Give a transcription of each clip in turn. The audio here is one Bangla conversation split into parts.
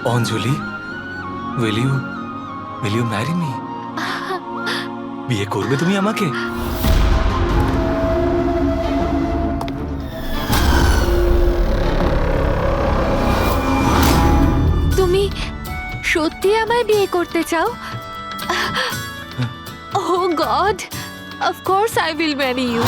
Anjali, will you marry me? বিয়ে করবে তুমি আমাকে? তুমি সত্যি আমায় বিয়ে করতে চাও? Oh God, of course I will marry you.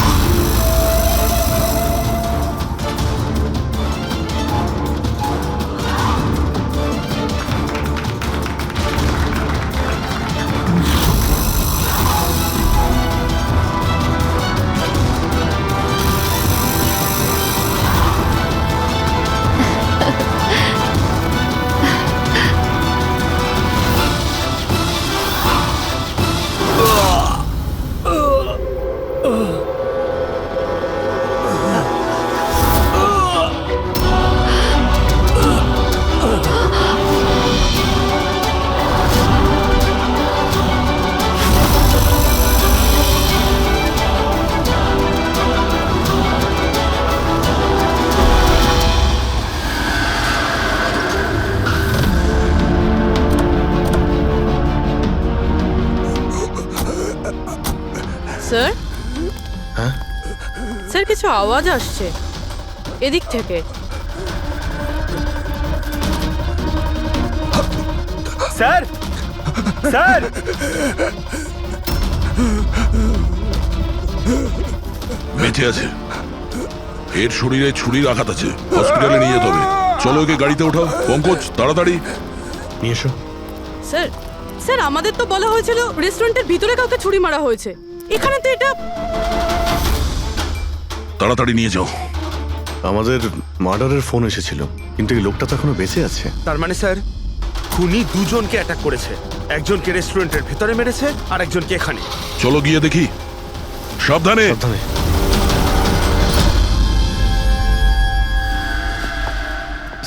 Sir, হ্যাঁ? স্যার কিছু আওয়াজ আসছে এদিক থেকে। স্যার, স্যার, বেঁচে আছে। এর শরীরে ছুরির আঘাত আছে, হসপিটালে নিয়ে যেতে হবে। চলো ওকে গাড়িতে ওঠাও। পঙ্কজ, তাড়াতাড়ি নিয়ে এসো। স্যার, স্যার আমাদের তো বলা হয়েছিল রেস্টুরেন্টের ভিতরে কাউকে ছুরি মারা হয়েছে, এখানে তো এটা। তাড়াতাড়ি নিয়ে যাও। আমাদের মার্ডারের ফোন এসেছিল, কিন্তু এই লোকটা তো এখনো বেঁচে আছে। তার মানে স্যার খুনি দুজনকে অ্যাটাক করেছে, একজনকে রেস্টুরেন্টের ভেতরে মেরেছে আর একজনকে এখানে। চলো গিয়ে দেখি। সাবধানে। সাবধানে।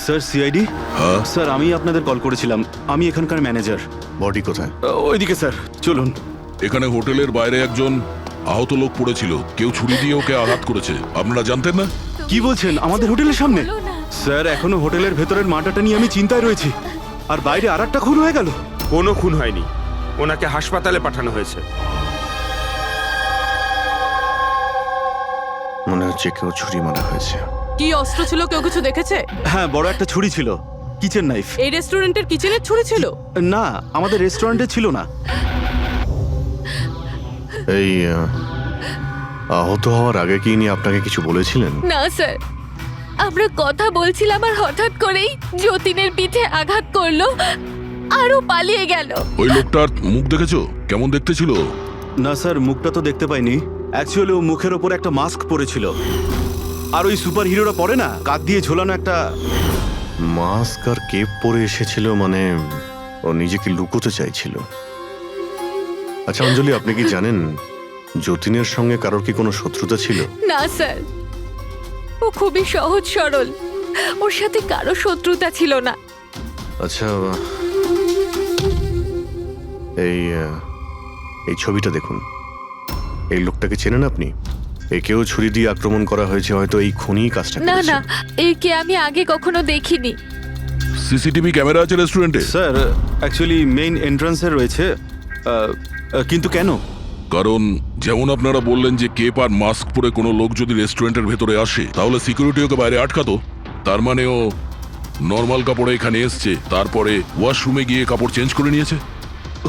Sir, CID. হ্যাঁ? স্যার, আমি আপনাদের কল করেছিলাম। আমি এখানকার ম্যানেজার। বডি কোথায়? ওইদিকে স্যার, চলুন। এখানে হোটেলের বাইরে একজন আহত লোক পড়েছিল, কেউ ছুরি দিয়ে ওকে আঘাত করেছে। আপনারা জানতেন না? কি বলছেন? আমাদের হোটেলের সামনে? বলো না। স্যার, এখনো হোটেলের ভেতরের মার্ডারটা নিয়ে আমি চিন্তায় রয়েছি। আর বাইরে আর একটা খুন হয়ে গেল। কোনো খুন হয়নি, ওনাকে হাসপাতালে পাঠানো হয়েছে। মনে হচ্ছে কেউ ছুরি মারা হয়েছে। কি অস্ত্র ছিল, কেউ কিছু দেখেছে? হ্যাঁ, বড় একটা ছুরি ছিল, কিচেন নাইফ। এই রেস্টুরেন্টের কিচেনের ছুরি ছিল? না, আমাদের রেস্টুরেন্টে ছিল না। এই আহত হওয়ার আগে কি ইনি আপনাকে কিছু বলেছিলেন? না স্যার, আমরা কথা বলছিলাম আর হঠাৎ করেই যতীনের পিঠে আঘাত করলো আরও পালিয়ে গেল। ওই লোকটার মুখ দেখেছো? কেমন দেখতে ছিল? না স্যার, মুখটা তো দেখতে পাইনি। অ্যাকচুয়ালি ও মুখের ওপর একটা মাস্ক পরেছিল। আর ওই সুপার হিরোরা পরে না, কাঁধ দিয়ে ঝোলানো একটা। মাস্ক আর কেপ পরে এসেছিল, মানে ও নিজেকে লুকোতে চাইছিল। আচ্ছা অঞ্জলি, আপনি কি জানেন যতীনের সঙ্গে কারোর কি কোনো শত্রুতা ছিল? না স্যার, ও খুবই সহজ সরল, ওর সাথে কারো শত্রুতা ছিল না। আচ্ছা, এই ছবিটা দেখুন। এই লোকটাকে চেনেন আপনি? একেও ছুরি দিয়ে আক্রমণ করা হয়েছে, হয়তো এই খুনি কাজটা না করেছে। না, একে আমি আগে কখনো দেখিনি। সিসিটিভি ক্যামেরা আছে রেস্টুরেন্টে? স্যার, অ্যাকচুয়ালি মেইন এন্ট্রান্সে রয়েছে। কিন্তু কেন? কারণ যেমন আপনারা বললেন যে কেপ আর মাস্ক পরে কোনো লোক যদি রেস্টুরেন্টের ভেতরে আসে, তাহলে সিকিউরিটি ওকে বাইরে আটকাতো। তার মানে ও নর্মাল কাপড়ে এখানে এসছে, তারপরে ওয়াশরুমে গিয়ে কাপড় চেঞ্জ করে নিয়েছে।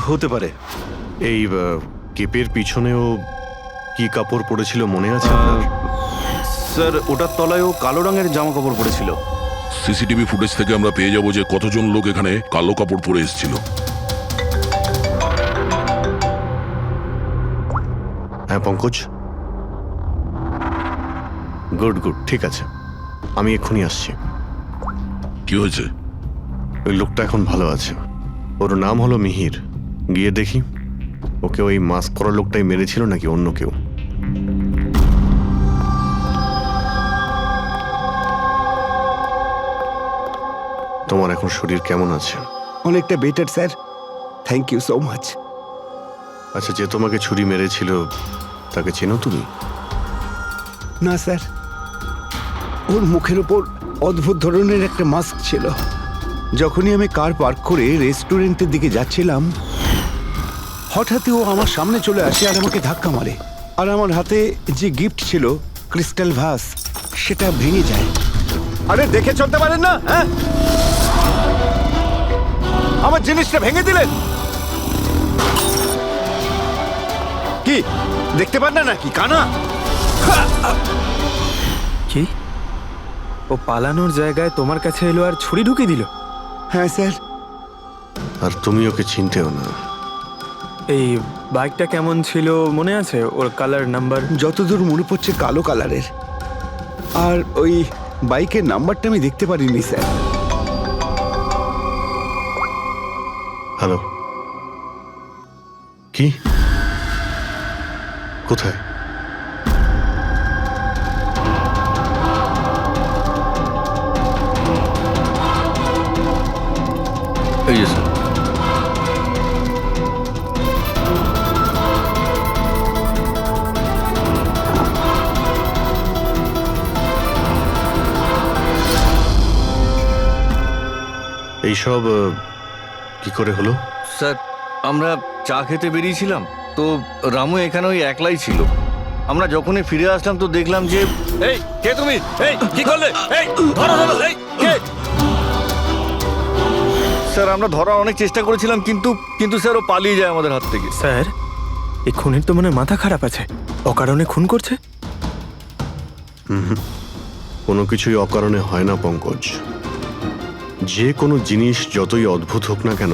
হতে পারে। এই কেপের পিছনেও কি কাপড় পরেছিল মনে আছে আপনার? স্যার, ওটার তলায় ও কালো রঙের জামা কাপড় পরেছিল। সিসিটিভি ফুটেজ থেকে আমরা পেয়ে যাবো যে কতজন লোক এখানে কালো কাপড় পরে এসেছিল। হ্যাঁ পঙ্কজ, গুড গুড, ঠিক আছে, আমি এক্ষুনি আসছি। কি হয়েছে? ওই লোকটা এখন ভালো আছে। ওর নাম হলো মিহির। গিয়ে দেখি ওকে ওই মাস্ক পরা লোকটাই মেরেছিল নাকি অন্য কেউ। তোমার এখন শরীর কেমন আছে? অনেকটা better sir, thank you so much. আচ্ছা, যে তোমাকে ছুরি মেরেছিল তাকে চেনো তুমি? না স্যার, ওর মুখের ওপর অদ্ভুত ধরনের একটা মাস্ক ছিল, যখনই আমি কার পার্ক করে রেস্টুরেন্টের দিকে যাচ্ছিলাম হঠাৎই ও আমার সামনে চলে আসে আর আমাকে ধাক্কা মারে আর আমার হাতে যে গিফট ছিল ক্রিস্টাল ভাস সেটা ভেঙে যায়। আরে দেখে চলতে পারেন না, হ্যাঁ? আমার জিনিসটা ভেঙে দিলেন। কি দেখতে পান না নাকি কানা? কি ও পালানোর জায়গায় তোমার কাছে এলো আর ছুরি ঢুকিয়ে দিল? হ্যাঁ স্যার। আর তুমি ওকে চিনতেও না। এই বাইকটা কেমন ছিল মনে আছে? ওর কালার, নাম্বার? যতদূর মনে পড়ছে কালো কালারের, আর ওই বাইকের নাম্বারটা আমি দেখতে পারিনি স্যার। হ্যালো, কি কোথায়? এই যে স্যার। এইসব কি করে হলো? স্যার, আমরা চা খেতে বেরিয়েছিলাম তো রামু এখানে ওই একলাই ছিল। আমরা যখনই ফিরে আসলাম তো দেখলাম যে এই কে তুমি? এই কি করলে? এই ধরো ধরো, এই কে? স্যার আমরা ধরার অনেক চেষ্টা করেছিলাম কিন্তু কিন্তু স্যার ও পালিয়ে যায় আমাদের হাত থেকে। স্যার, এই খুনের তো মনে হয় মাথা খারাপ আছে, অকারণে খুন করছে। কোনো কিছুই অকারণে হয় না পঙ্কজ। যে কোনো জিনিস যতই অদ্ভুত হোক না কেন,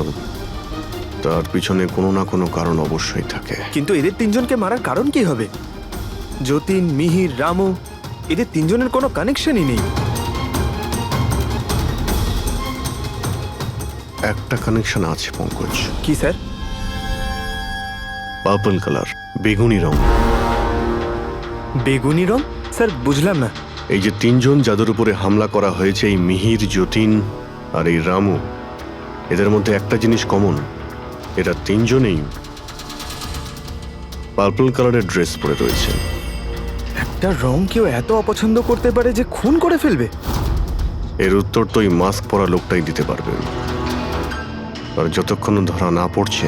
তার পিছনে কোনো না কোনো কারণ অবশ্যই থাকে। কিন্তু এদের তিনজনকে মারার কারণ কি হবে? যতীন, মিহির, রামু, এদের তিনজনের কোনো কানেকশনই নেই। একটা কানেকশন আছে পঙ্কজ। কি স্যার? পার্পল কালার, বেগুনি রং। বেগুনি রং? স্যার বুঝলাম না। এই যে তিনজন যাদের উপরে হামলা করা হয়েছে, এই মিহির, যতীন আর এই রামু, এদের মধ্যে একটা জিনিস কমন, এরা তিনজনেই পার্পল কালারের ড্রেস পরে রয়েছে। একটা রং কেউ এত অপছন্দ করতে পারে যে খুন করে ফেলবে? এর উত্তর তো এই মাস্ক পরা লোকটাই দিতে পারবে। আর যতক্ষণ ধরা না পড়ছে,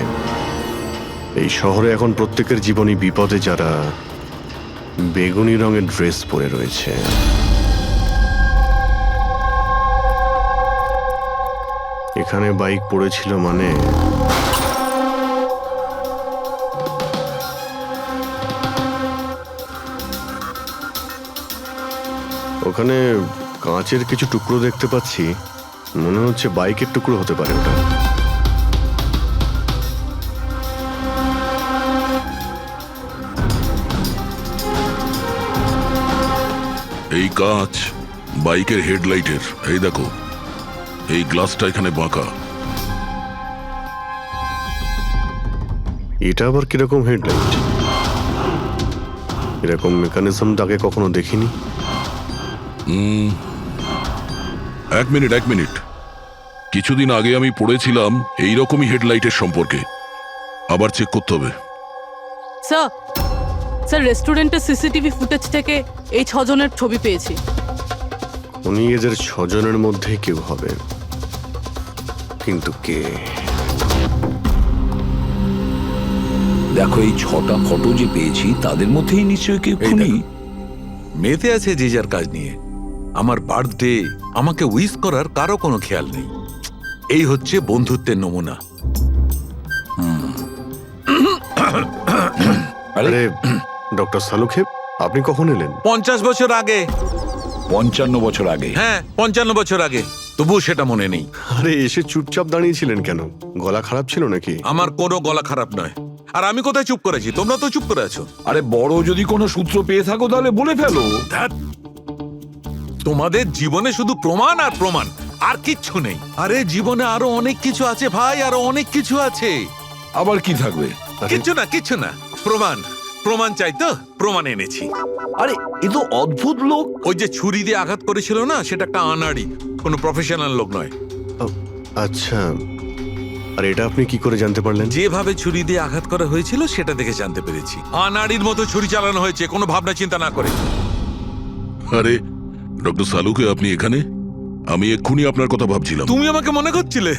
এই শহরে এখন প্রত্যেকের জীবনই বিপদে যারা বেগুনি রঙের ড্রেস পরে রয়েছে। এখানে বাইক পড়েছিল মানে ওখানে কাঁচের কিছু টুকরো দেখতে পাচ্ছি, মনে হচ্ছে বাইকের টুকরো হতে পারে ওটা। এই কাঁচ বাইকের হেডলাইটের। এই দেখো, এই গ্লাসটা এখানে বাঁকা। এটা আবার কিরকম হেডলাইট? এরকম মেকানিজম আগে কখনো দেখিনি। এক মিনিট। কিছুদিন আগে আমি পড়েছিলাম এইরকমই হেডলাইটের সম্পর্কে। আবার চেক করতে হবে। স্যার, স্যার রেস্টুরেন্টের সিসিটিভি ফুটেজ থেকে এই 6 জনের ছবি পেয়েছি। উনি এদের 6 জনের মধ্যে কেউ হবে, কিন্তু কে? দেখো, এই 6টা ফটো যে পেয়েছি তাদের মধ্যেই নিশ্চয়ই কেউ খুনি। মেতে আছে যে যার কাজ নিয়ে। আমার বার্থডে, আমাকে উইশ করার কারো কোনো খেয়াল নেই। এই হচ্ছে বন্ধুত্বের নমুনা। আরে ডক্টর সালুখেব, আপনি কখন এলেন? 50 বছর আগে। 55 বছর আগে। হ্যাঁ, 55 বছর আগে। তবুও সেটা মনে নেই। আরে এসে চুপচাপ দাঁড়িয়েছিলেন কেন? গলা খারাপ ছিল নাকি? আমার কোনো গলা খারাপ নয়। আর আমি কোথায় চুপ করেছি? তোমরা তো চুপ করে আছো। আরে বড় যদি কোনো সূত্র পেয়ে থাকো তাহলে বলে ফেলো। ধ্যাৎ, তোমাদের জীবনে শুধু প্রমাণ আর প্রমাণ, আর কিচ্ছু নেই। আরে জীবনে আরো অনেক কিছু আছে ভাই, আরো অনেক কিছু আছে। আবার কি থাকবে? কিচ্ছু না। প্রমাণ চাই তো, প্রমাণ এনেছি। আরে এ তো অদ্ভুত লোক। ওই যে ছুরি দিয়ে আঘাত করেছিল না, সেটা একটা আনাড়ি, কোনো প্রফেশনাল লোক নয়। আচ্ছা, আর এটা আপনি কি করে জানতে পারলেন? যেভাবে ছুরি দিয়ে আঘাত করা হয়েছিল সেটা দেখে জানতে পেরেছি। আনাড়ির মতো ছুরি চালানো হয়েছে, কোনো ভাবনা চিন্তা না করে। আরে ডক্টর সালুকে, আপনি এখানে? আমি এক্ষুনি আপনার কথা ভাবছিলাম। তুমি আমাকে মনে করছিলে?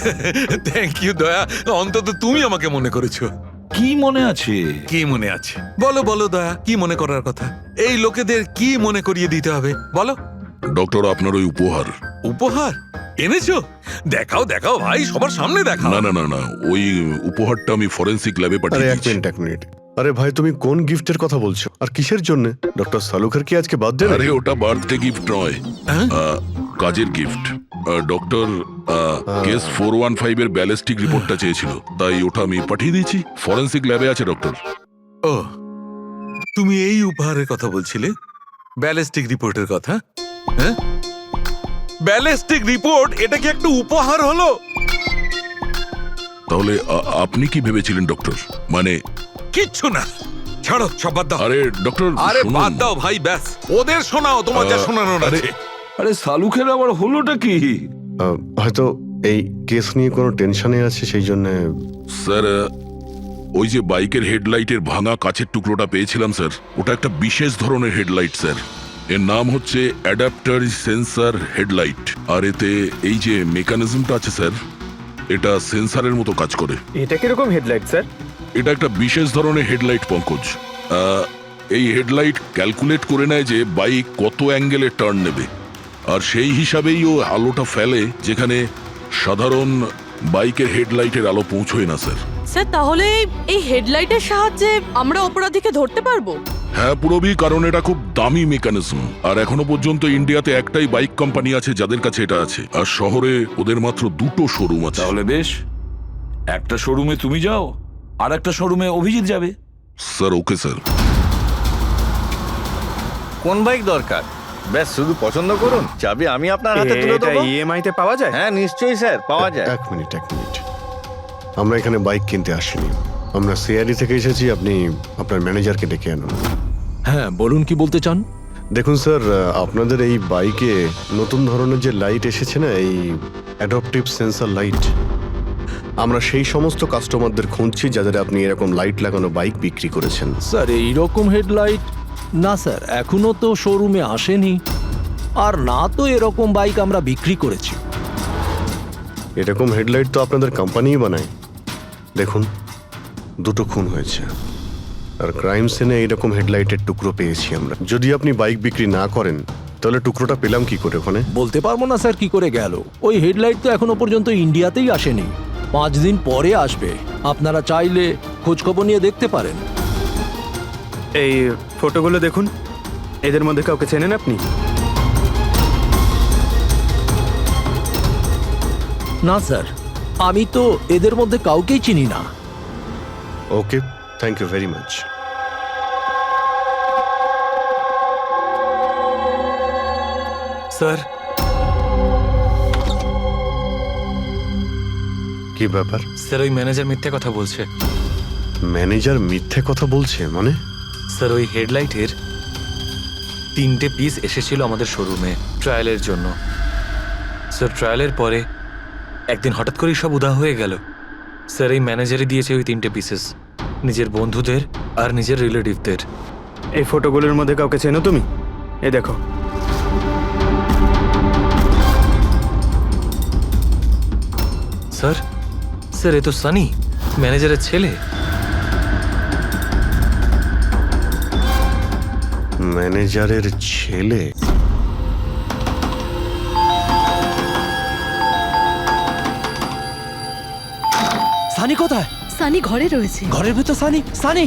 থ্যাংক ইউ দয়া, অন্তত তুমি আমাকে মনে করেছো। কি মনে আছে? কি মনে আছে বলো বলো দয়া, কি মনে করার কথা? এই লোকেদের কি মনে করিয়ে দিতে হবে বলো। ডক্টর, আপনার ওই উপহার। উপহার এনেছো? দেখাও দেখাও ভাই, সবার সামনে দেখাও। না না না না, ওই উপহারটা আমি ফরেন্সিক ল্যাবে আরে পাঠিয়ে এক দিয়েছি। মিনিট এক মিনিট, আরে ভাই তুমি কোন গিফটের কথা বলছো আর কিসের জন্য? ডক্টর সালুখার কি আজকে বার্থডে? আরে ওটা বার্থডে গিফট নয়, হ্যাঁ? কাজের গিফট। ডক্টর কেস 415 এর ব্যালিস্টিক রিপোর্টটা চেয়েছিল, তাই ওটা আমি পাঠিয়ে দিয়েছি। ফরেন্সিক ল্যাবে আছে ডক্টর। ও, তুমি এই উপহারের কথা বলছিলে? ব্যালিস্টিক রিপোর্টের কথা? হ্যাঁ, ব্যালিস্টিক রিপোর্ট, এটা কি একটা উপহার হলো? তাহলে আপনি কি ভেবেছিলেন ডক্টর? মানে কিচ্ছু না, ছাড়ো সব বাদ দাও। আরে ডক্টর, আরে শুনুন। বাদ দাও ভাই, ব্যাস ওদের শোনাও তোমার যা শোনানোর আরে, আছে। আরে সালুখের আবার হলোটা কি? হয়তো এই কেস নিয়ে কোনো টেনশনে আছে সেই জন্য। স্যার, ওই যে বাইকের হেডলাইটের ভাঙা কাচের টুকরোটা পেয়েছিলাম স্যার, ওটা একটা বিশেষ ধরনের হেডলাইট স্যার। এর নাম হচ্ছে অ্যাডাপ্টার সেন্সর হেডলাইট। আর এতে এই যে মেকানিজমটা আছে স্যার, এটা সেন্সারের মতো কাজ করে। এটা কিরকম হেডলাইট স্যার? এটা একটা বিশেষ ধরনের হেডলাইট পঙ্কজ। এই হেডলাইট ক্যালকুলেট করে নেয় যে বাইক কত অ্যাঙ্গেলে টার্ন নেবে, আর সেই হিসাবেই ও আলোটা ফেলে যেখানে সাধারণ বাইকের হেডলাইটের আলো পৌঁছয় না স্যার। স্যার তাহলে এই হেডলাইটের সাহায্যে আমরা অপরাধীকে ধরতে পারবো? হ্যাঁ পুরবি, কারণ এটা খুব দামি মেকানিজম। আর এখনো পর্যন্ত ইন্ডিয়াতে একটাই বাইক কোম্পানি আছে যাদের কাছে এটা আছে, আর শহরে ওদের মাত্র 2টো শোরুম আছে। তাহলে বেশ, একটা শোরুমে তুমি যাও আর একটা শোরুমে অভিজিৎ যাবে। Sir okay sir. কোন বাইক দরকার? ব্যাস শুধু পছন্দ করুন, চাবি আমি আপনার হাতে তুলে এটা দেবো। ইএমআই তে পাওয়া যায়? হ্যাঁ নিশ্চয়ই স্যার, পাওয়া যায়। এক মিনিট এক মিনিট, আমরা এখানে বাইক কিনতে আসিনি, আমরা সিআইডি থেকে এসেছি। আপনি আপনার ম্যানেজারকে ডেকে আনুন। হ্যাঁ বলুন, কি বলতে চান? দেখুন স্যার, আপনাদের এই বাইকে নতুন ধরনের যে লাইট এসেছে না, এই অ্যাডাপটিভ সেন্সর লাইট, আমরা সেই সমস্ত কাস্টমারদের খুঁজছি যাদের আপনি এরকম লাইট লাগানো বাইক বিক্রি করেছেন। স্যার এইরকম হেডলাইট না স্যার, এখনো তো শোরুমে আসেনি, আর না তো এরকম বাইক আমরা বিক্রি করেছি। এরকম হেডলাইট তো আপনাদের কোম্পানিই বানায়। দেখুন, 2টো খুন হয়েছে, আর ক্রাইম সিনে এইরকম হেডলাইটের টুকরো পেয়েছি আমরা। যদি আপনি বাইক বিক্রি না করেন তাহলে টুকরোটা পেলাম কি করে ওখানে? বলতে পারবো না স্যার কি করে গেল। ওই হেডলাইট তো এখনো পর্যন্ত ইন্ডিয়াতেই আসেনি, 5 দিন পরে আসবে। আপনারা চাইলে খোঁজখবর নিয়ে দেখতে পারেন। এই ফটোগুলো দেখুন, এদের মধ্যে কাউকে চেনেন আপনি? না স্যার, আমি তো এদের মধ্যে কাউকেই চিনি না। Okay, thank you very much. Sir, কি ব্যাপার? স্যার ওই ম্যানেজার মিথ্যে কথা বলছে। ম্যানেজার মিথ্যে কথা বলছে মানে? স্যার ওই হেডলাইটের 3টে পিস এসেছিল আমাদের শোরুমে ট্রায়ালের জন্য। স্যার ট্রায়ালের পরে একদিন হঠাৎ করেই সব উধাও হয়ে গেল। স্যার এই ম্যানেজারই দিয়েছে ওই 3টে পিসেস, নিজের বন্ধুদের আর নিজের রিলেটিভদের। এই ফটোগুলোর মধ্যে কাউকে চেনো তুমি? এই দেখো। স্যার, স্যার এ তো সানি, ম্যানেজারের ছেলে। ম্যানেজারের ছেলে? সানি কোথায়? সানি ঘরে রয়েছে। ঘরের ভেতর সানি? সানি,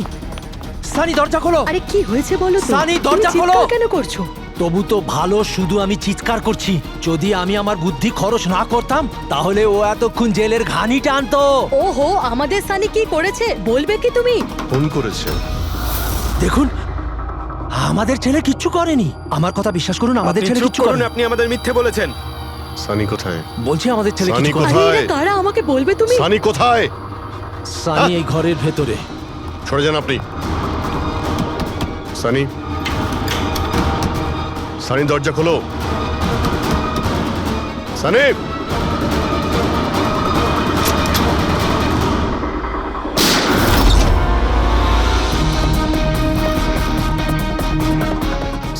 সানি দরজা খোলো। আরে কি হয়েছে বলো তো? সানি, তুমি দরজা খোলো। চিৎকার কেন করছো? তবু তো ভালো, শুধু আমি চিৎকার করছি। যদি আমি আমার বুদ্ধি খরচ না করতাম তাহলে ও এতক্ষণ জেলের ঘানি টানতো। ওহো, আমাদের সানি কি করেছে বলবে কি তুমি? ফোন করেছে। দেখুন, আমাদের ছেলে কিচ্ছু করেনি। আমার কথা বিশ্বাস করুন, আমাদের ছেলে কিচ্ছু করেনি। আপনি আমাদের মিথ্যে বলেছেন। সানি কোথায়? বলছি আমাদের ছেলে সানি কিচ্ছু করেনি। কোথায়? আরে এরা কারা আমাকে বলবে তুমি? সানি কোথায়? সানি এই ঘরের ভেতরে। সরে যান আপনি। সানি, সানি দরজা খোলো। সানি,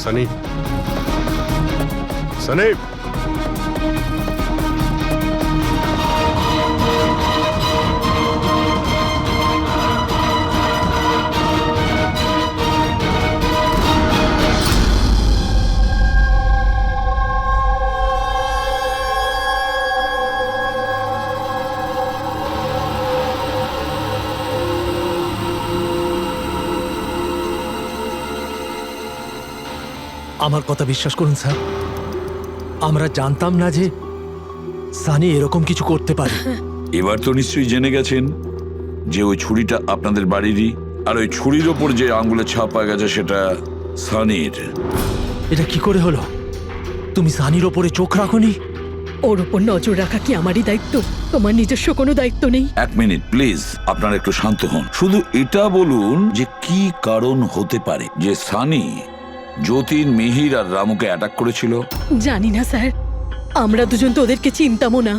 সানি, সানি। আমার কথা বিশ্বাস করুন স্যার, আমরা জানতাম না যে সানি এরকম কিছু করতে পারে। এবার তো নিশ্চয়ই জেনে গেছেন যে ওই ছুরিটা আপনাদের বাড়িরই, আর ওই ছুরির ওপর যে আঙ্গুলের ছাপ পাওয়া গেছে সেটা সানির। এটা কি করে হলো? তুমি সানির ওপরে চোখ রাখোনি? ওর উপর নজর রাখা কি আমারই দায়িত্ব? তোমার নিজস্ব কোনো দায়িত্ব নেই? এক মিনিট প্লিজ, আপনারা একটু শান্ত হন। শুধু এটা বলুন যে কি কারণ হতে পারে যে সানি যতীন, মিহির আর রামুকে অ্যাটাক করেছিল। জানি না স্যার, আমরা দুজন তো ওদেরকে চিনতামও না।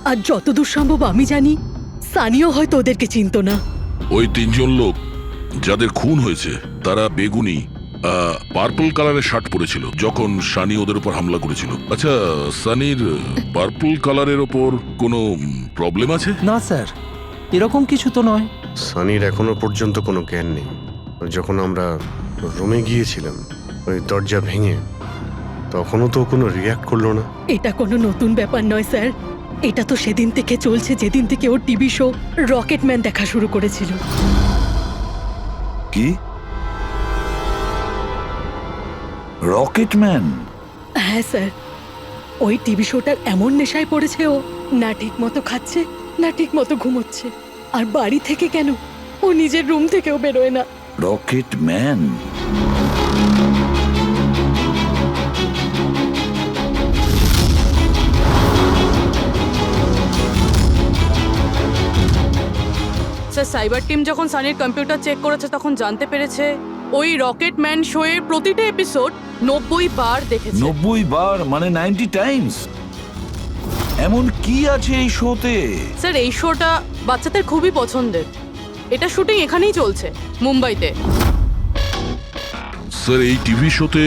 আর যতদূর সম্ভব আমি জানি, সানিও হয়তো ওদেরকে চিনতো না। ওই তিনজন লোক যাদের খুন হয়েছে তারা বেগুনি পার্পল কালারের শার্ট পরেছিল যখন সানি ওদের উপর হামলা করেছিল। আচ্ছা, সানির পার্পল কালারের ওপর কোনো প্রবলেম আছে? না স্যার, এরকম কিছু তো নয়। সানির এখনো পর্যন্ত কোনো জ্ঞান নেই। যখন আমরা রুমে গিয়েছিলাম ওই দরজা ভেঙে, তখনও তো কোনো রিয়াক্ট করলো না। এটা কোনো নতুন ব্যাপার নয় স্যার, এটা তো সেদিন থেকে চলছে যেদিন থেকে ওর টিভি শো রকেটম্যান দেখা শুরু করেছিল। কি? রকেটম্যান? হ্যাঁ স্যার, ওই টিভি শোটার এমন নেশায় পড়েছে ও, না ঠিক মতো খাচ্ছে না ঠিক মতো ঘুমোচ্ছে। আর বাড়ি থেকে কেন, ও নিজের রুম থেকেও বেরোয় না। রকেটম্যান? স্যার, সাইবার টিম যখন সানির কম্পিউটার চেক করেছে তখন জানতে পেরেছে ওই রকেটম্যান শো এর প্রতিটা এপিসোড 90 বার দেখেছে। 90 বার মানে 90 টাইমস? এমন কি আছে এই শোতে? স্যার, এই শোটা বাচ্চাদের খুবই পছন্দের। এটা শুটিং এখানেই চলছে, মুম্বাইতে। স্যার, এই টিভি শোতে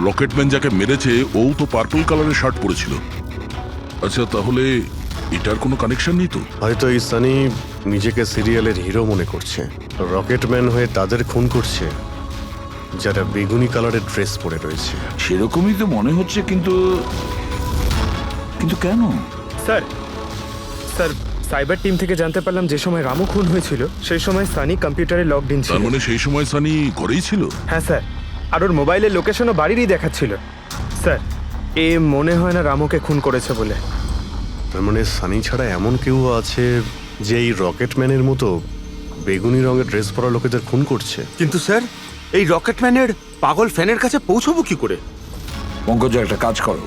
রকেটম্যান যাকে মেরেছে ও তো পার্পল কালারের শার্ট পরেছিল। আচ্ছা, তাহলে এটার কোনো কানেকশন নেই তো? হয়তো এই সানি নিজেকে সিরিয়ালের হিরো মনে করছে, রকেটম্যান হয়ে তাদের খুন করছে যারা বেগুনি কালারের ড্রেস পরে রয়েছে। সেরকমই তো মনে হচ্ছে, কিন্তু কিন্তু কেন? স্যার, সাইবার টিম থেকে জানতে পারলাম যে সময় রামু খুন হয়েছিল সেই সময় সানি কম্পিউটারে লগড ইন ছিল। তার মানে সেই সময় সানি ঘরেই ছিল? হ্যাঁ স্যার, আর ওর মোবাইলের লোকেশনও বাড়িরই দেখাচ্ছিল। স্যার, এ মনে হয় না রামুকে খুন করেছে বলে। তার মানে সানি ছাড়া এমন কেউ আছে যে এই রকেটম্যানের মতো বেগুনি রঙের ড্রেস পরা লোকেদের খুন করছে। কিন্তু স্যার, এই রকেটম্যানের পাগল ফ্যানের কাছে পৌঁছবো কি করে? পঙ্কজ, একটা কাজ করো,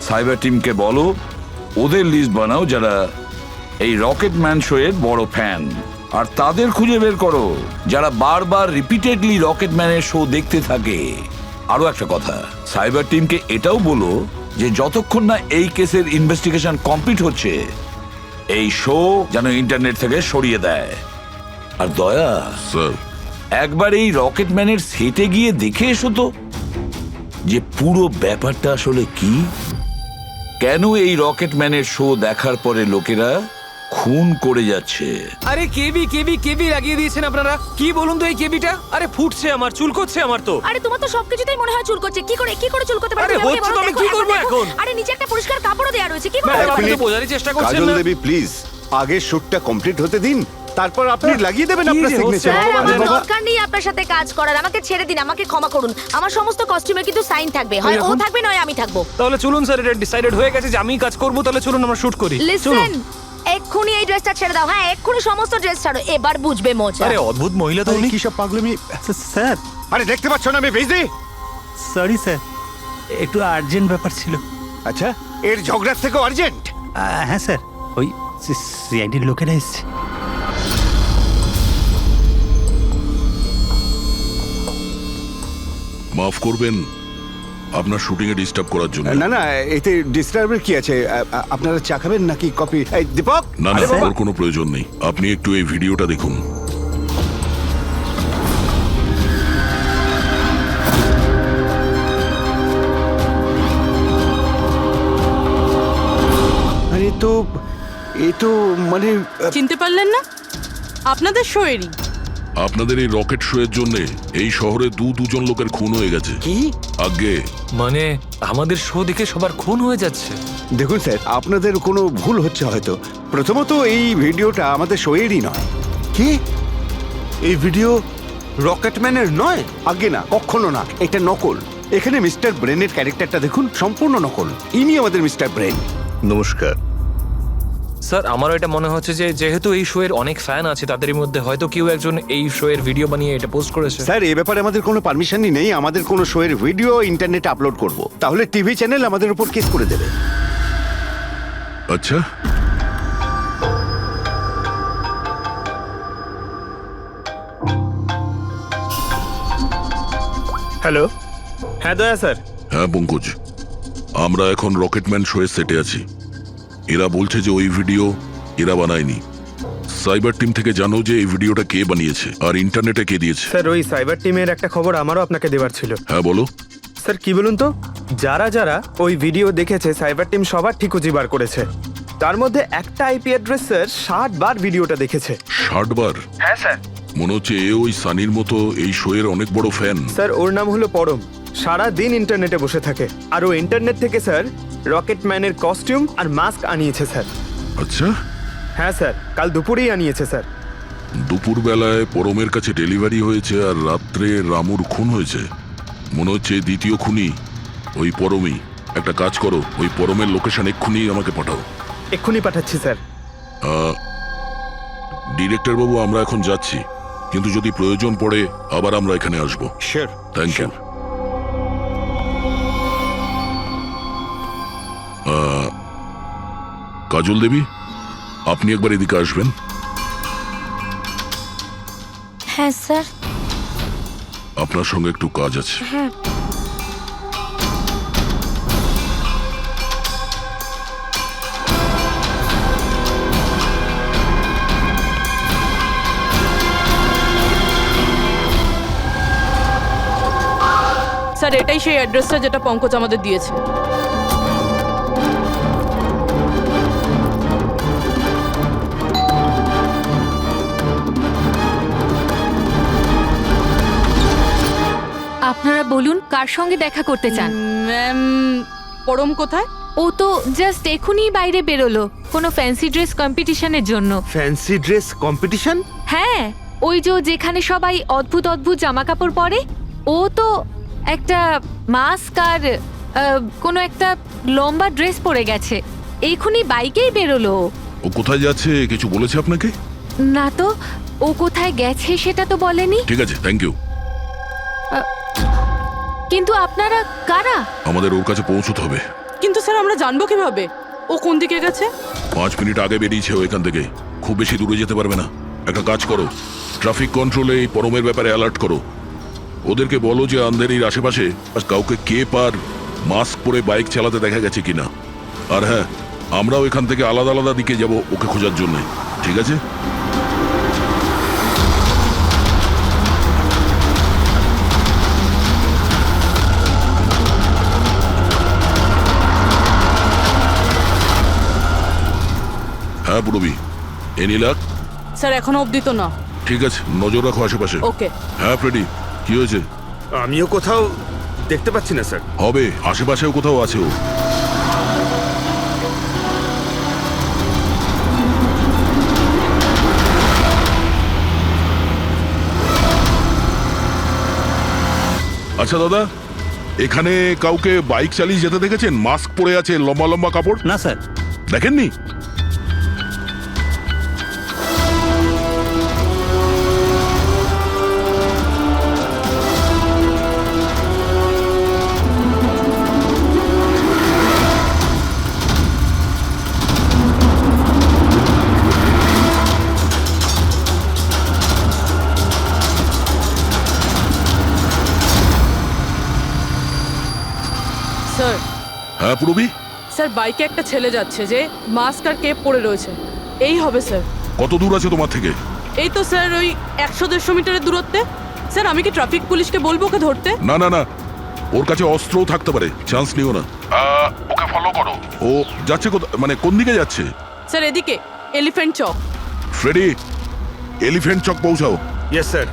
সাইবার টিমকে বলো ওদের লিস্ট বানাও যারা এই রকেটম্যান শো এর বড় ফ্যান, আর তাদের খুঁজে বের করো যারা বারবার রিপিটেডলি রকেটম্যানের শো দেখতে থাকে। আরো একটা কথা, সাইবার টিমকে এটাও বলো যে যতক্ষণ না এই কেসের ইনভেস্টিগেশন কমপ্লিট হচ্ছে এই শো যেন ইন্টারনেট থেকে সরিয়ে দেয়। আর দয়া স্যার, একবার এই রকেটম্যানের সেটে গিয়ে দেখে এসো তো যে পুরো ব্যাপারটা আসলে কি, কেন এই রকেটম্যানের শো দেখার পরে লোকেরা খুন করে যাচ্ছে। আরে কেবি লাগিয়ে দিয়েছেন আপনারা। কি বলুন তো এই কেবিটা? আরে ফুটছে আমার, চুলকোচ্ছে আমার তো। আরে তোমার তো সবকিছুতেই মনে হয় চুল করছে। কি করে চুল করতে পারে? আরে হচ্ছে তো, আমি কি করবো এখন? আরে নিচে একটা পরিষ্কার কাপড়ও দেয়া রয়েছে, কি করে? আপনি তো বোঝারই চেষ্টা করছেন কাজল না। দেবী প্লিজ, আগে শুটটা কমপ্লিট হতে দিন, তারপর আপনি লাগিয়ে দেবেন কি আপনার যে সিগনেচার। হচ্ছে? আমার দরকার নেই আপনার সাথে কাজ করার, আমাকে ছেড়ে দিন, আমাকে ক্ষমা করুন। আমার সমস্ত কস্টিউমে কিন্তু সাইন থাকবে, হয় ও থাকবে নয় আমি থাকবো। তাহলে চলুন স্যার, এটা ডিসাইডেড হয়ে গেছে যে আমিই কাজ করবো। তাহলে চলুন আমরা শুট করি। লিসেন, এক্ষুনি এই ড্রেসটা ছেড়ে দাও। হ্যাঁ, এক্ষুনি সমস্ত ড্রেস ছাড়ো, এবার বুঝবে মজা। আরে অদ্ভুত মহিলা তো উনি। কি সব পাগলামি স্যার, আরে দেখতে পাচ্ছ না আমি বিজি? সরি স্যার, একটু আর্জেন্ট ব্যাপার ছিল। আচ্ছা, এর ঝগড়ার থেকেও আর্জেন্ট? হ্যাঁ স্যার, ওই সিআইডির লোকেরা এসছে। মাফ করবেন আপনার শুটিং এ ডিস্টার্ব করার জন্য। না না, এতে ডিস্টার্বের কি আছে? আপনারা চা খাবেন নাকি কফি? এই দীপক, না না, ওর কোনো প্রয়োজন নেই। আপনি একটু এই ভিডিওটা দেখুন। আরে এ তো মানে চিনতে পারলেন না? আপনাদের শোয়েরই। আপনাদের এই রকেট শো এর জন্য এই শহরে দুজন লোকের খুন হয়ে গেছে। কি? আগে মানে আমাদের শো দেখে সবার খুন হয়ে যাচ্ছে? দেখুন স্যার, আপনাদের কোনো ভুল হচ্ছে হয়তো। প্রথমত এই ভিডিওটা আমাদের শোয়েরই নয়। কি? এই ভিডিও রকেটম্যানের নয়? আগে না, কখনো না, এটা নকল। এখানে মিস্টার ব্রেনের ক্যারেক্টারটা দেখুন, সম্পূর্ণ নকল। ইনি আমাদের মিস্টার ব্রেন। নমস্কার। স্যার আমারও এটা মনে হচ্ছে যে যেহেতু এই শো এর অনেক ফ্যান আছে, তাদের মধ্যে হয়তো কেউ একজন এই শো এর ভিডিও বানিয়ে এটা পোস্ট করেছে। স্যার, এ ব্যাপারে আমাদের কোনো পারমিশনই নেই। আমাদের কোনো শো এর ভিডিও ইন্টারনেটে আপলোড করব, তাহলে টিভি চ্যানেল আমাদের উপর কেস করে দেবে। আচ্ছা, হ্যালো, হ্যাঁ দয়া স্যার। হ্যাঁ পঙ্কজ, আমরা এখন রকেটম্যান শো এর সেটে আছি। এরা বলছে যে ওই ভিডিও এরা বানায়নি। সাইবার টিম থেকে জানো যে এই ভিডিওটা কে বানিয়েছে আর ইন্টারনেটে কে দিয়েছে? স্যার ওই সাইবার টিমের একটা খবর আমারও আপনাকে দেওয়ার ছিল। হ্যাঁ বলো। স্যার কি বলুন তো, যারা যারা ওই ভিডিও দেখেছে সাইবার টিম সবার ঠিক খুঁজে বার করেছে। তার মধ্যে একটা আইপি অ্যাড্রেস স্যার 60 বার ভিডিওটা দেখেছে। 60 বার? হ্যাঁ স্যার। মনে হচ্ছে এ ওই সানির মতো এই শো এর অনেক বড় ফ্যান। স্যার ওর নাম হলো পরম, সারা দিন ইন্টারনেটে বসে থাকে। আর ও ইন্টারনেট থেকে স্যার রকেটম্যানের কস্টিউম আর মাস্ক আনিয়েছে স্যার। আচ্ছা। হ্যাঁ স্যার, কাল দুপুরেই আনিয়েছে স্যার। দুপুর বেলায় পরমের কাছে ডেলিভারি হয়েছে আর রাত্রে রামুর খুন হয়েছে। মনে হচ্ছে দ্বিতীয় খুনি ওই পরমই। একটা কাজ করো, ওই পরমের লোকেশন এক্ষুনি আমাকে পাঠাও। এক্ষুনি পাঠাচ্ছি স্যার। ডিরেক্টর বাবু, আমরা এখন যাচ্ছি, কিন্তু যদি প্রয়োজন পড়ে আবার আমরা এখানে আসবো। Sure. Thank you. Kajal Devi, আপনি একবার এদিকে আসবেন। হ্যাঁ স্যার। আপনার সঙ্গে একটু কাজ আছে। হ্যাঁ। স্যার, এটাই সেই অ্যাড্রেসটা যেটা পঙ্কজ আমাদের দিয়েছে। আপনারা বলুন কার সঙ্গে দেখা করতে চান? ম্যাম, পরম কোথায়? ও তো জাস্ট এখনই বাইরে বেরোলো কোনো ফ্যান্সি ড্রেস কম্পিটিশনের জন্য। Fancy dress competition? হ্যাঁ, ওই যেখানে সবাই অদ্ভুত অদ্ভুত জামা কাপড় পরে, ও তো একটা মাস্ক আর কোনো একটা লম্বা ড্রেস পরে গেছে। এখনই বাইকেই বেরোলো। ও কোথায় যাচ্ছে কিছু বলেছে আপনাকে? না তো, ও কোথায় গেছে সেটা তো বলেনি। ঠিক আছে, থ্যাংক ইউ। কিন্তু আপনারা কারা? আমাদের ওর কাছে পৌঁছতে হবে। কিন্তু স্যার আমরা জানবো কিভাবে ও কোন দিকে গেছে? 5 মিনিট আগে বেরিয়েছে ও এখান থেকে, খুব বেশি দূরে যেতে পারবে না। একটা কাজ করো, ট্রাফিক কন্ট্রোলে এই পরমের ব্যাপারে অ্যালার্ট করো। ওদেরকে বলো যে আন্ধেরির আশেপাশে কাউকে কেপ আর মাস্ক পরে বাইক চালাতে দেখা গেছে কিনা। আর হ্যাঁ, আমরাও এখান থেকে আলাদা আলাদা দিকে যাব ওকে খোঁজার জন্য। ঠিক আছে? হ্যাঁ পুরবি, এনিলাক। স্যার এখনো অবধি তো না। ঠিক আছে, নজর রাখো আশেপাশে। ওকে। হ্যাঁ ফ্রেডি, কি হয়েছে? আমিও কোথাও দেখতে পাচ্ছি না স্যার। হবে, আশেপাশেও কোথাও আছে ও। আচ্ছা দাদা, এখানে কাউকে বাইক চালিয়ে যেতে দেখেছেন? মাস্ক পরে আছে, লম্বা লম্বা কাপড়? না স্যার। দেখেননি? স্যার। হ্যাঁ পুরবি। স্যার, বাইকে একটা ছেলে যাচ্ছে যে মাস্ক আর কেপ পরে রয়েছে। এই হবে স্যার। কত দূর আছে তোমার থেকে? এই তো স্যার, ওই 100-150 মিটারের দূরত্বে। স্যার, আমি কি ট্রাফিক পুলিশকে বলবো ওকে ধরতে? না না না, ওর কাছে অস্ত্রও থাকতে পারে, চান্স নিও না। ওকে ফলো করো। ও যাচ্ছে মানে কোন দিকে যাচ্ছে? স্যার এদিকে, Elephant Chowk. Freddie, Elephant Chowk পৌঁছাও। Yes sir.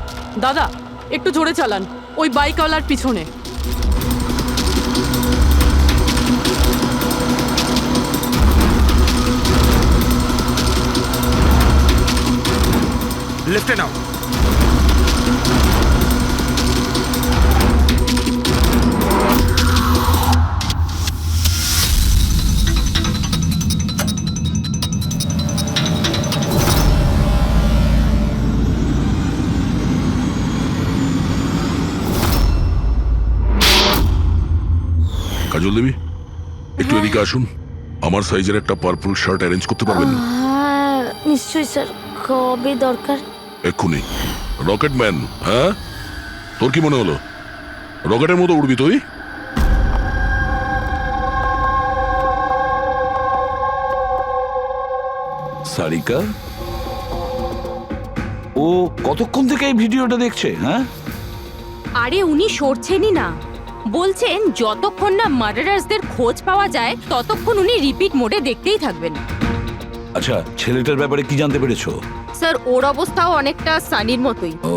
দাদা একটু জোরে চালান, ওই বাইকওয়ালার পিছনে। লেফটে নাও। কাজল দেবী একটু এদিকে আসুন, আমার সাইজের একটা পার্পল শার্ট অ্যারেঞ্জ করতে পারবেন? হ্যাঁ নিশ্চয়ই স্যার, কবে দরকার? এক্ষুনি। রকেটম্যান, হ্যাঁ তোর কি মনে হলো রকেটের মতো উড়বি তুই? সারিকা, ও কতক্ষণ থেকে এই ভিডিওটা দেখছে? হ্যাঁ, আরে উনি সরছেনই না, বলছেন যতক্ষণ না মার্ডারার্সদের খোঁজ পাওয়া যায় ততক্ষণ উনি রিপিট মোডে দেখতেই থাকবেন। আচ্ছা, ছেলেটার ব্যাপারে কি জানতে পেরেছো? স্যার ওর অবস্থাও অনেকটা সানির মতোই, ও,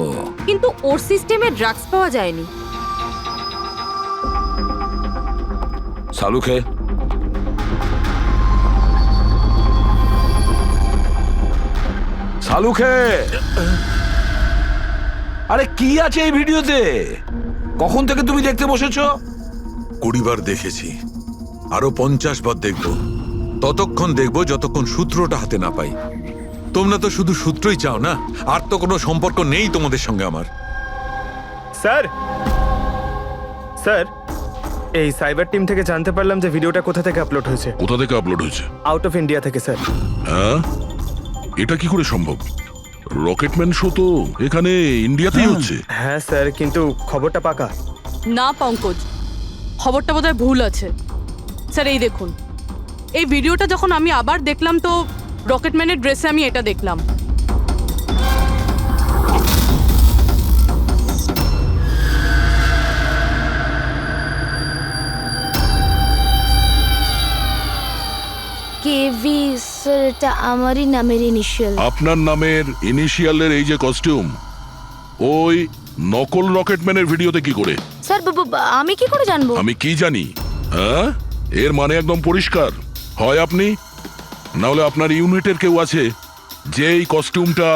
কিন্তু ওর সিস্টেমে ড্রাগস পাওয়া যায়নি। সালুখে, সালুখে, আরে কি আছে এই ভিডিওতে? কখন থেকে তুমি দেখতে বসেছো? 20 বার দেখেছি, আরো 50 বার দেখব। ততক্ষণ দেখব যতক্ষণ সূত্রটা হাতে না পাই। তোমরা তো শুধু সূত্রই চাও না, আর তো কোনো সম্পর্ক নেই তোমাদের সঙ্গে আমার। স্যার, স্যার, এই সাইবার টিম থেকে জানতে পারলাম যে ভিডিওটা কোথা থেকে আপলোড হয়েছে। কোথা থেকে আপলোড হয়েছে? আউট অফ ইন্ডিয়া থেকে স্যার। হ্যাঁ, এটা কি করে সম্ভব? রকেটম্যান শো তো এখানে ইন্ডিয়াতেই হচ্ছে। হ্যাঁ স্যার, কিন্তু খবরটা পাকা না পঙ্কজ, খবরটা বোধহয় ভুল আছে। স্যার এই দেখুন, এই ভিডিওটা যখন আমি আবার দেখলাম তো রকেটম্যানের ড্রেসে আমি এটা দেখলাম। কেভি স্যার, এটা আমারই নামের ইনিশিয়াল। আপনার নামের ইনিশিয়ালের এই যে কস্টিউম, ওই নকল রকেটম্যানের ভিডিওতে কি করে? স্যার আমি কি করে জানবো? আমি কি জানি? হ্যাঁ, এর মানে একদম পরিষ্কার, হয় আপনি না হলে আপনার ইউনিটের কেউ আছে যে এই কস্টিউমটা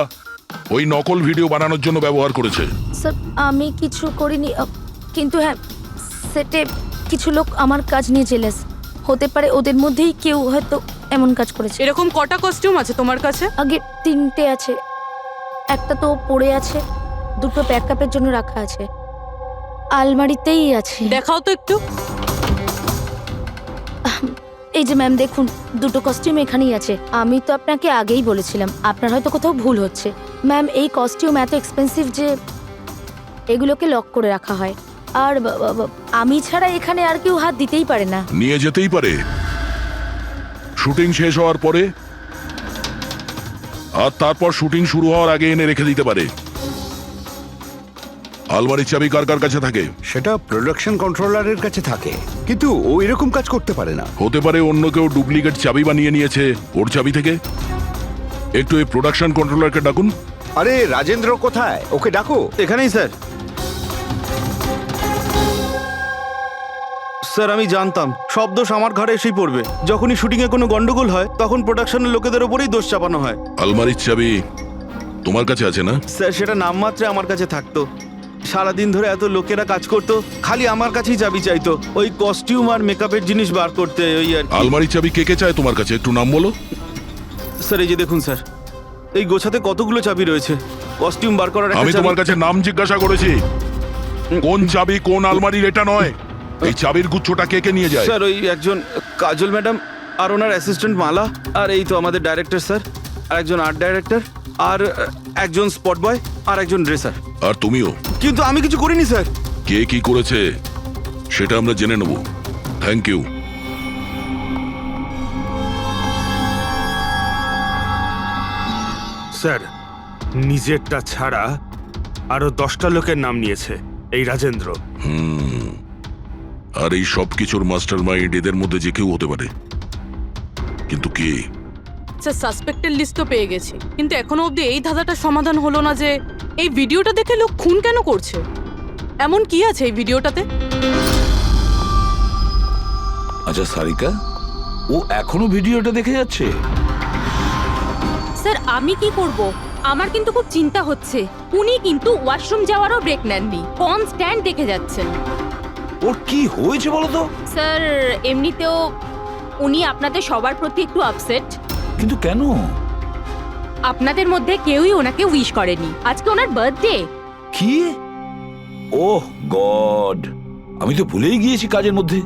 ওই নকল ভিডিও বানানোর জন্য ব্যবহার করেছে। স্যার আমি কিছু করিনি, কিন্তু হ্যাঁ সেটে কিছু লোক আমার কাজ নিয়ে জেলেস। হতে পারে ওদের মধ্যেই কেউ হয়তো এমন কাজ করেছে। এরকম কটা কস্টিউম আছে তোমার কাছে? আগে 3টে আছে, একটা তো পড়ে আছে, 2টো ব্যাকআপের জন্য রাখা আছে, আলমারিতেই আছে। দেখাও তো একটু। এই যে ম্যাম দেখুন, 2টো কস্টিউম এখানেই আছে। আমি তো আপনাকে আগেই বলেছিলাম, আপনার হয়তো কোথাও ভুল হচ্ছে। ম্যাম এই কস্টিউম এত এক্সপেন্সিভ যে এগুলোকে লক করে রাখা হয়, আর আমি ছাড়া এখানে আর কেউ হাত দিতেই পারে না। নিয়ে যেতেই পারে শুটিং শেষ হওয়ার পরে, আর তারপর শুটিং শুরু হওয়ার আগে এনে রেখে দিতে পারে। আলমারির চাবি কার কার কাছে থাকে? সেটা প্রোডাকশন কন্ট্রোলারের কাছে থাকে, কিন্তু ও এরকম কাজ করতে পারে না। হতে পারে অন্য কেউ ডুপ্লিকেট চাবি বানিয়ে নিয়েছে ওর চাবি থেকে। একটু এই প্রোডাকশন কন্ট্রোলারকে ডাকুন। আরে রাজেন্দ্র কোথায়? ওকে ডাকো। এখানেই স্যার। স্যার আমি জানতাম সব দোষ আমার ঘাড়ে এসেই পড়বে। যখনই শুটিংয়ে কোনো গন্ডগোল হয় তখন প্রোডাকশনের লোকেদের ওপরেই দোষ চাপানো হয়। আলমারির চাবি তোমার কাছে আছে না? স্যার সেটা নামমাত্রে আমার কাছে থাকতো। সারাদিন ধরে এত লোকেরা কাজ করতো, খালি আমার কাছেই চাবি চাইতো ওই কস্টিউম আর মেকআপের জিনিস বার করতে, ওই আর কি। আলমারির চাবি কে কে চায় তোমার কাছে? একটু নাম বলো। স্যার এই যে দেখুন স্যার, এই গোছাতে কতগুলো চাবি রয়েছে। কস্টিউম বার করার একটা আমি চাবি- তোমার কাছে নাম জিজ্ঞাসা করেছি, কোন চাবি কোন আলমারির এটা নয়। এই চাবির গুচ্ছটা কে কে নিয়ে যায়? স্যার ওই একজন কাজল ম্যাডাম আর ওনার অ্যাসিস্ট্যান্ট মালা, আর এই তো আমাদের ডাইরেক্টর স্যার, আর একজন আর্ট ডাইরেক্টর, আর একজন স্পট বয়, আর একজন ড্রেসার। আর তুমিও? কিন্তু আমি কিছু করিনি স্যার। কে কি করেছে সেটা আমরা জেনে নেব। Thank you. স্যার, নিজেরটা ছাড়া আরো 10টা লোকের নাম নিয়েছে এই রাজেন্দ্র। আর এই সব কিছুর মাস্টার মাইন্ড এদের মধ্যে যে কেউ হতে পারে, কিন্তু কে? স্যার সাসপেক্টের লিস্ট তো পেয়ে গেছি, কিন্তু এখনো অবধি এই ধাঁধাটা সমাধান হলো না যে এই ভিডিওটা দেখে লোক খুন কেন করছে। এমন কি আছে এই ভিডিওটাতে? আচ্ছা সারিকা, ও এখনো ভিডিওটা দেখে যাচ্ছে? স্যার আমি কি করব? আমার কিন্তু খুব চিন্তা হচ্ছে। উনি কিন্তু ওয়াশরুম যাওয়ারও ব্রেক নেননি, কনস্ট্যান্ট দেখে যাচ্ছেন। ওর কি হয়েছে বলো তো? স্যার এমনিতেও উনি আপনাদের সবার প্রতি একটু আপসেট। কিন্তু কেন? আপনাদের মধ্যে কেউই ওনাকে উইশ করেনি। আজকে ওনার বার্থডে। কি? ওহ গড, আমি তো ভুলেই গিয়েছি কাজের মধ্যে।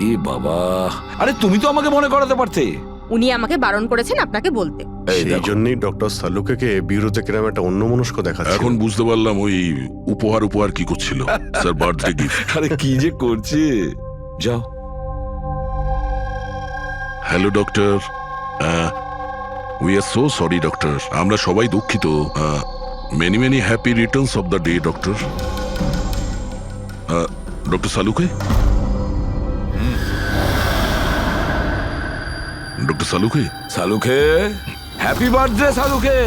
এ বাবা, আরে তুমি তো আমাকে মনে করাতে পারতে। উনি আমাকে বারণ করেছেন আপনাকে বলতে। সেই জন্যই ডক্টর সালুকে বিরুদ্ধে কিরম একটা অন্যমনস্ক দেখাচ্ছে। এখন বুঝতে পারলাম ওই উপহার কি করছিল। Sir, birthday gift. আরে কি যে করছে, যাও। Hello doctor, we are so sorry doctor, আমরা সবাই দুঃখিত। Many many happy returns of the day doctor. Doctor Salunke, doctor Salunke, Salunke, happy birthday Salunke.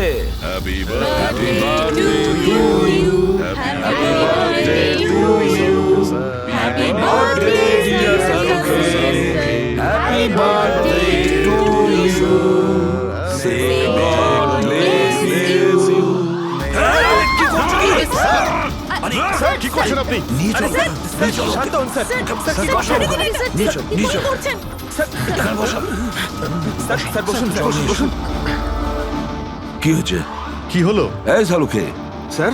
Happy happy birthday to you, happy birthday to you, happy birthday dear Salunke, happy birthday to you, say God bless you. কি করছেন আপনি? শান্ত হন স্যার। স্যার বসুন, বসুন। কি হয়েছে? কি হলো? এই সালুকে। স্যার,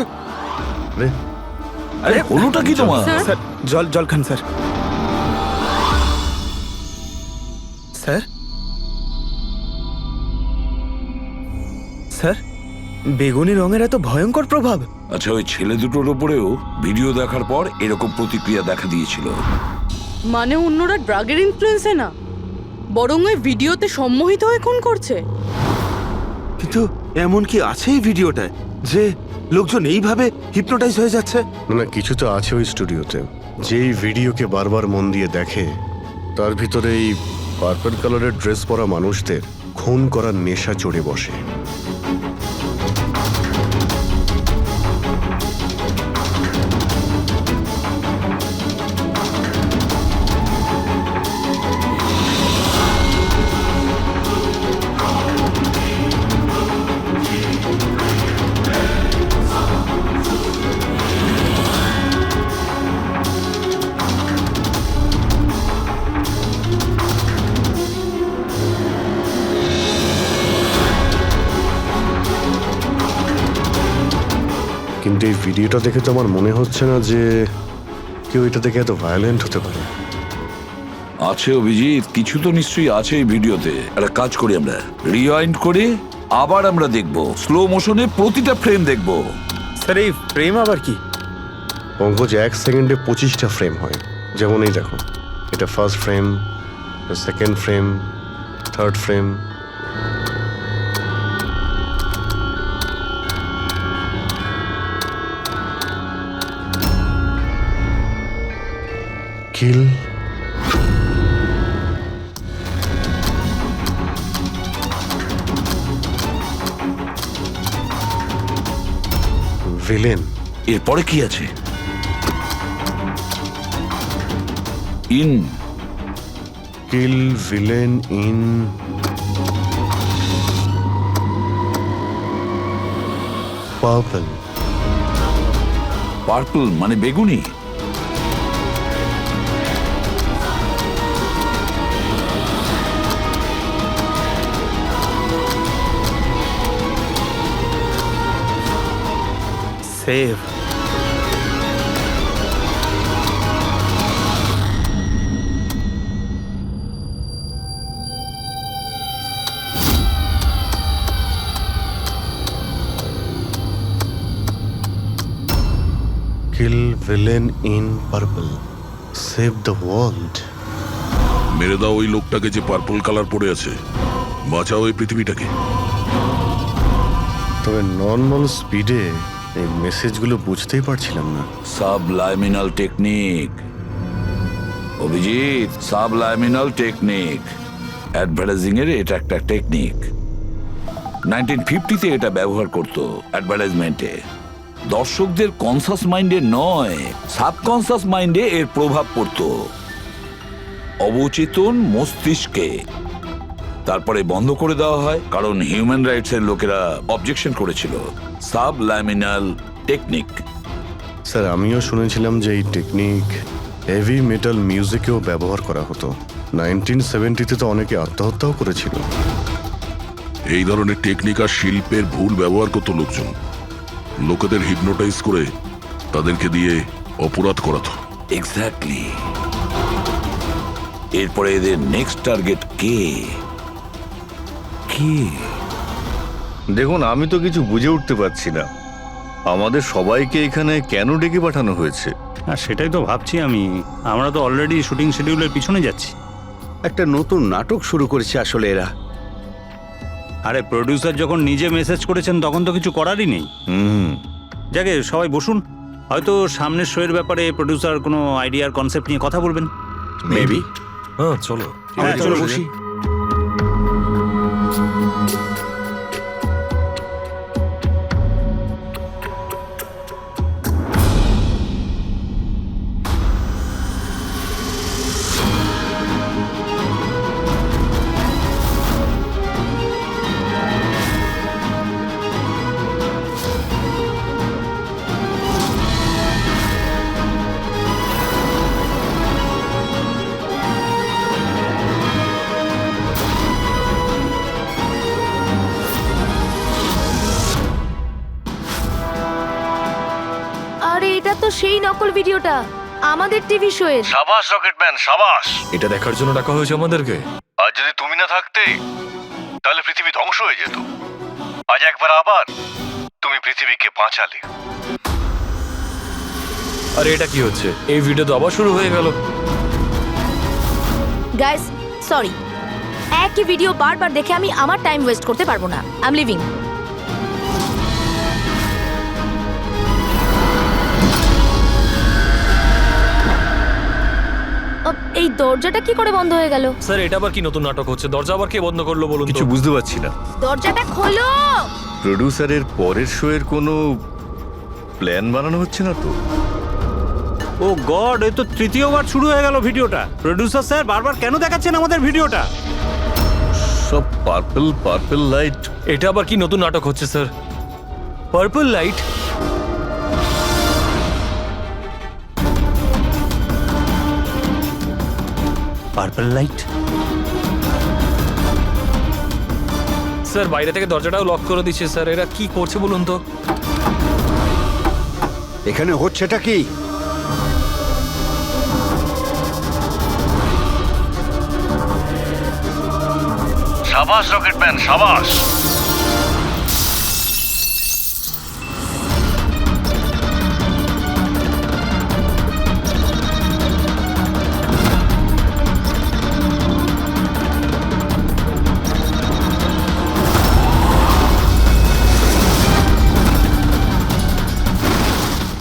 আরে হলোটা কি তোমার? স্যার জল খান স্যার। স্যার, স্যার, বেগুনি রঙের এত ভয়ঙ্কর প্রভাব। আচ্ছা, ওই ছেলে দুটোর উপরেও ভিডিও দেখার পর এরকম প্রতিক্রিয়া দেখা দিয়েছিল। মানে অন্যরা ড্রাগের ইনফ্লুয়েন্সে না, বরং ওই ভিডিওতে সম্মোহিত হয়ে খুন করছে। কিন্তু এমন কি আছে এই ভিডিওটায় যে লোকজন এইভাবে হিপনোটাইজ হয়ে যাচ্ছে? না, কিছু তো আছে ওই স্টুডিওতে। যেই ভিডিওকে বারবার মন দিয়ে দেখে তার ভিতরে এই পার্পল কালারের ড্রেস পরা মানুষদের খুন করার নেশা চড়ে বসে। কিন্তু এই ভিডিওটা দেখে তো আমার মনে হচ্ছে না যে কেউ এটা দেখে এত ভায়োলেন্ট হতে পারে। আছে অভিজিৎ, কিছু তো নিশ্চয়ই আছে এই ভিডিওতে। একটা কাজ করি, আমরা রিওয়াইন্ড করে আবার আমরা দেখব, স্লো মোশনে প্রতিটা ফ্রেম দেখব। স্যার, এই ফ্রেম আবার কি? পঙ্কজ, 1 সেকেন্ডে 25টা ফ্রেম হয়। যেমন এই দেখো, এটা first frame, second frame, third frame. Kill, villain. এরপরে কি আছে? In, kill, villain, in, purple. Purple মানে বেগুনি। Save. Kill, villain, in, purple, save the world. মেরে দাও ওই লোকটাকে যে পার্পল কালার পরে আছে, বাঁচাও এই পৃথিবীটাকে। তবে নর্মাল স্পিডে এই মেসেজগুলো বুঝতেই পারছিলাম না। সাবলাইমিনাল টেকনিক অভিজিৎ, সাবলাইমিনাল টেকনিক। অ্যাডভার্টাইজিং এর এটা একটা টেকনিক। 1950-তে এটা ব্যবহার করত অ্যাডভার্টাইজমেন্টে। দর্শকদের কনসাস মাইন্ডে নয়, সাবকনসাস মাইন্ডে এর প্রভাব পড়ত, অবচেতন মস্তিষ্কে। তারপরে বন্ধ করে দেওয়া হয় কারণ হিউম্যান রাইটস এর লোকেরা অবজেকশন করেছিল। সাবলাইমিনাল টেকনিক। স্যার, আমিও শুনেছিলাম যে এই টেকনিক হেভি মেটাল মিউজিকেও ব্যবহার করা হতো। 1970-তে তো অনেকে আত্মহত্যাও করেছিল। এই ধরনের টেকনিক আর শিল্পের ভুল ব্যবহার করত লোকজন। লোকেদের হিপনোটাইজ করে তাদেরকে দিয়ে অপরাধ করাতো। এক্স্যাক্টলি। এরপরে এদের নেক্সট টার্গেট কে? কে? দেখুন, আমি তো কিছু বুঝে উঠতে পারছি না। আমাদের সবাইকে এখানে কেন ডেকে পাঠানো হয়েছে? হ্যাঁ, সেটাই তো ভাবছি আমি। আমরা তো অলরেডি শুটিং শিডিউলের পিছনে যাচ্ছি। একটা নতুন নাটক শুরু করেছে আসলে এরা। আরে প্রডিউসার যখন নিজে মেসেজ করেছেন তখন তো কিছু করারই নেই। যাকে সবাই বসুন, হয়তো সামনের শোয়ের ব্যাপারে প্রডিউসার কোনো আইডিয়ার কনসেপ্ট নিয়ে কথা বলবেন। মেবি। হ্যাঁ, চলো। হ্যাঁ, চলো বসি। আরে এটা তো সেই নকল ভিডিওটা আমাদের টিভি শোয়ের। সাবাস রকেটম্যান, সাবাস। এটা দেখার জন্য ডাকা হয়েছে আমাদেরকে। আর যদি তুমি না থাকতে তাহলে পৃথিবী ধ্বংস হয়ে যেত। আজ একবার আবার তুমি পৃথিবীকে বাঁচালে। আরে এটা কি হচ্ছে? এই ভিডিও তো আবার শুরু হয়ে গেল। গাইস, সরি, একই ভিডিও বারবার দেখে আমি আমার টাইম ওয়েস্ট করতে পারবো না। I am living. এই দরজাটা কি করে বন্ধ হয়ে গেল? স্যার, এটা আবার কি নতুন নাটক হচ্ছে? দরজা আবার কে বন্ধ করলো বলুন তো? কিছু বুঝতে পারছি না। দরজাটা খোলো। প্রডিউসারের পরের শো এর কোনো প্ল্যান বানানো হচ্ছে না তো? ও গড, এই তো তৃতীয়বার শুরু হয়ে গেল ভিডিওটা। প্রডিউসার স্যার বারবার কেন দেখাচ্ছেন আমাদের ভিডিওটা? সব পার্পল পার্পল লাইট। এটা আবার কি নতুন নাটক হচ্ছে sir? Purple light? Purple light? Sir, বাইরে থেকে দরজাটাও লক করে দিচ্ছে স্যার। এরা কি করছে বলুন তো? এখানে হচ্ছেটা কি? সাবাস রকেটম্যান, সাবাস।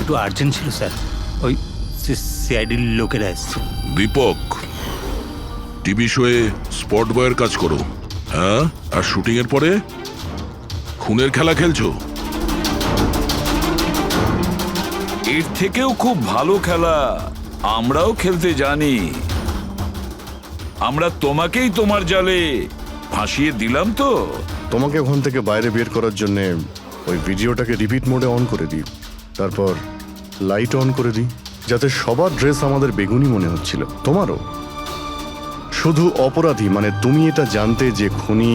একটু আর্জেন্ট ছিল স্যার, ওই সিআইডির লোকেরা এসছে। দীপক, টিভি শোয়ে স্পট বয়ের কাজ করো, হ্যাঁ? আর শুটিং এর পরে খুনের খেলা খেলছো? এর থেকেও খুব ভালো খেলা আমরাও খেলতে জানি। আমরা তোমাকেই তোমার জালে ফাঁসিয়ে দিলাম তো। তোমাকে ওখান থেকে বাইরে বের করার জন্য ওই ভিডিওটাকে রিপিট মোডে অন করে দিই, তারপর লাইট অন করে দিই, যাতে সবার ড্রেস আমাদের বেগুনি মনে হচ্ছিল, তোমারও। শুধু অপরাধী মানে তুমি এটা জানতে যে খুনি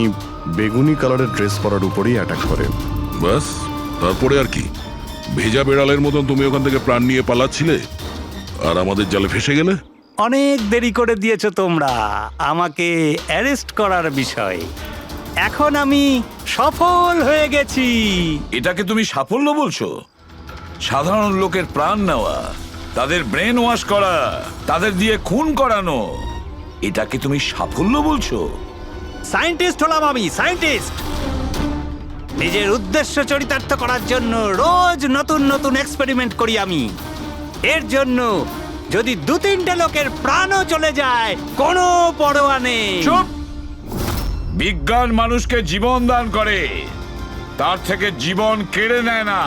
বেগুনি কালারের ড্রেস পরার উপরেই অ্যাটাক করে। বাস, তারপরে আর কি? ভেজা বেড়ালের মতন তুমি ওখান থেকে প্রাণ নিয়ে পালাচ্ছিলে আর আমাদের জালে ফেসে গেলে। অনেক দেরি করে দিয়েছো তোমরা আমাকে অ্যারেস্ট করার বিষয়। এখন আমি সফল হয়ে গেছি। এটাকে তুমি সাফল্য বলছো? সাধারণ লোকের প্রাণ নেওয়া, তাদের ব্রেন ওয়াশ করা, তাদের দিয়ে খুন করানো, এটাকে তুমি সাফল্য বলছো? সায়েন্টিস্ট হলাম আমি, সায়েন্টিস্ট। নিজের উদ্দেশ্য চরিতার্থ করার জন্য রোজ নতুন নতুন এক্সপেরিমেন্ট করি আমি। এর জন্য যদি 2-3টে লোকের প্রাণও চলে যায় কোনো পরোয়া নেই। চুপ! বিজ্ঞান মানুষকে জীবন দান করে, তার থেকে জীবন কেড়ে নেয় না।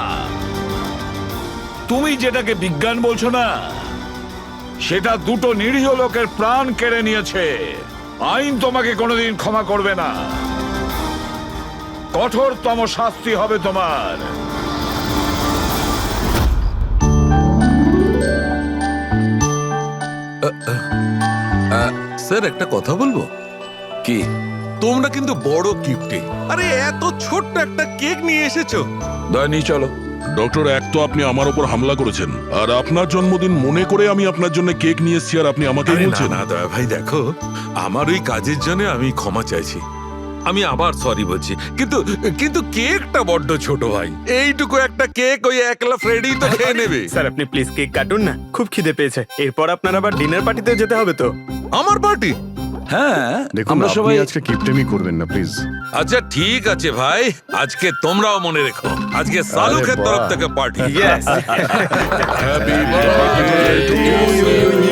তুমি যেটাকে বিজ্ঞান বলছো না, সেটা 2টো নিরীহ লোকের প্রাণ কেড়ে নিয়েছে। আইন তোমাকে কোনোদিন ক্ষমা করবে না। কঠোরতম শাস্তি হবে তোমার। স্যার, একটা কথা বলবো কি? তোমরা কিন্তু বড় কিপ্টে। আরে এত ছোট্ট একটা কেক নিয়ে এসেছো। দয়া নিয়ে চলো। ডক্টর, এক তো আপনি আমার ওপর হামলা করেছেন, আর আপনার জন্মদিন মনে করে আমি আপনার জন্য কেক নিয়ে এসেছি, আর আপনি আমাকে আরে না বলছেন না দয়া ভাই, দেখো আমার ওই কাজের জন্য আমি ক্ষমা চাইছি, আমি আবার সরি বলছি, কিন্তু কিন্তু কেকটা বড্ড ছোট ভাই, এইটুকু একটা কেক ওই একলা ফ্রেডি তো খেয়ে নেবে। স্যার আপনি প্লিজ কেক কাটুন না, খুব খিদে পেয়েছে। এরপর আপনার আবার ডিনার পার্টিতেও যেতে হবে তো। আমার পার্টি? হ্যাঁ, দেখুন আমরা আপনি সবাই আজকে কিপটেমি করবেন না প্লিজ। আচ্ছা ঠিক আছে ভাই, আজকে তোমরাও মনে রেখো, আজকে সালুকের তরফ থেকে পার্টি। Yes. Happy birthday to you.